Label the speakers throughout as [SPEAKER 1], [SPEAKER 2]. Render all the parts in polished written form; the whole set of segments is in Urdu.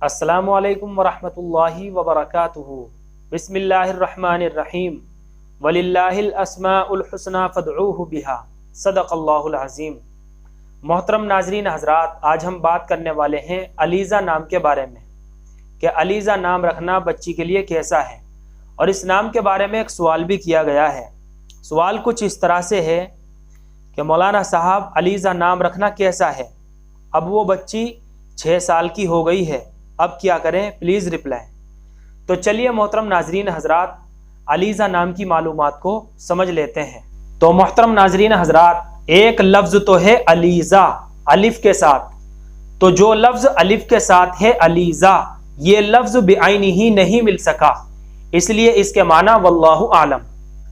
[SPEAKER 1] السلام علیکم ورحمۃ اللہ وبرکاتہ۔ بسم اللہ الرحمن الرحیم۔ وللہ الاسماء الحسنی فادعوہ بہا، صدق اللہ العظیم۔ محترم ناظرین حضرات، آج ہم بات کرنے والے ہیں علیزہ نام کے بارے میں کہ علیزہ نام رکھنا بچی کے لیے کیسا ہے، اور اس نام کے بارے میں ایک سوال بھی کیا گیا ہے۔ سوال کچھ اس طرح سے ہے کہ مولانا صاحب علیزہ نام رکھنا کیسا ہے؟ اب وہ بچی 6 سال کی ہو گئی ہے، اب کیا کریں؟ Please reply. تو چلیے محترم ناظرین حضرات، علیزہ نام کی معلومات کو سمجھ لیتے ہیں۔ تو محترم ناظرین حضرات، ایک لفظ تو ہے علیزہ الف کے ساتھ، تو جو لفظ الف کے ساتھ ہے علیزہ، یہ لفظ بعینہ ہی نہیں مل سکا، اس لیے اس کے معنی واللہ اعلم۔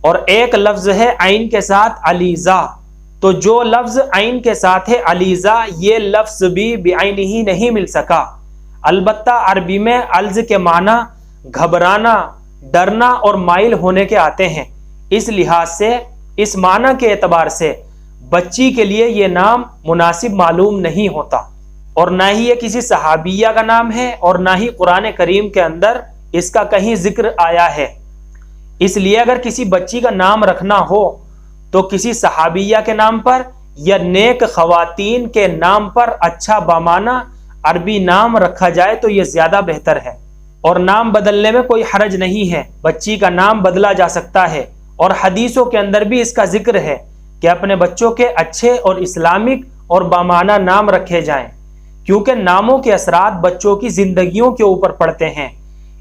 [SPEAKER 1] اور ایک لفظ ہے عین کے ساتھ علیزہ، تو جو لفظ عین کے ساتھ ہے علیزہ، یہ لفظ بھی بعینہ ہی نہیں مل سکا۔ البتہ عربی میں الز کے معنی گھبرانا، ڈرنا اور مائل ہونے کے آتے ہیں، اس لحاظ سے اس معنی کے اعتبار سے بچی کے لیے یہ نام مناسب معلوم نہیں ہوتا، اور نہ ہی یہ کسی صحابیہ کا نام ہے، اور نہ ہی قرآن کریم کے اندر اس کا کہیں ذکر آیا ہے۔ اس لیے اگر کسی بچی کا نام رکھنا ہو تو کسی صحابیہ کے نام پر یا نیک خواتین کے نام پر اچھا بامعنی عربی نام رکھا جائے تو یہ زیادہ بہتر ہے۔ اور نام بدلنے میں کوئی حرج نہیں ہے، بچی کا نام بدلا جا سکتا ہے، اور حدیثوں کے اندر بھی اس کا ذکر ہے کہ اپنے بچوں کے اچھے اور اسلامک اور بامعنی نام رکھے جائیں، کیونکہ ناموں کے اثرات بچوں کی زندگیوں کے اوپر پڑتے ہیں۔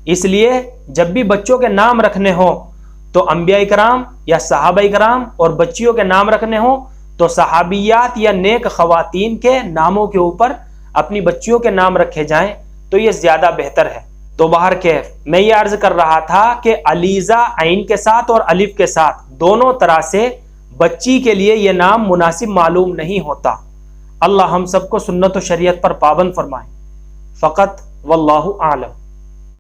[SPEAKER 1] اس لیے جب بھی بچوں کے نام رکھنے ہوں تو انبیاء کرام یا صحابہ کرام، اور بچیوں کے نام رکھنے ہوں تو صحابیات یا نیک خواتین کے ناموں کے اوپر اپنی بچیوں کے نام رکھے جائیں تو یہ زیادہ بہتر ہے۔ تو بہرکیف میں یہ عرض کر رہا تھا کہ علیزہ عین کے ساتھ اور الف کے ساتھ دونوں طرح سے بچی کے لیے یہ نام مناسب معلوم نہیں ہوتا۔ اللہ ہم سب کو سنت و شریعت پر پابند فرمائے۔ فقط واللہ اعلم۔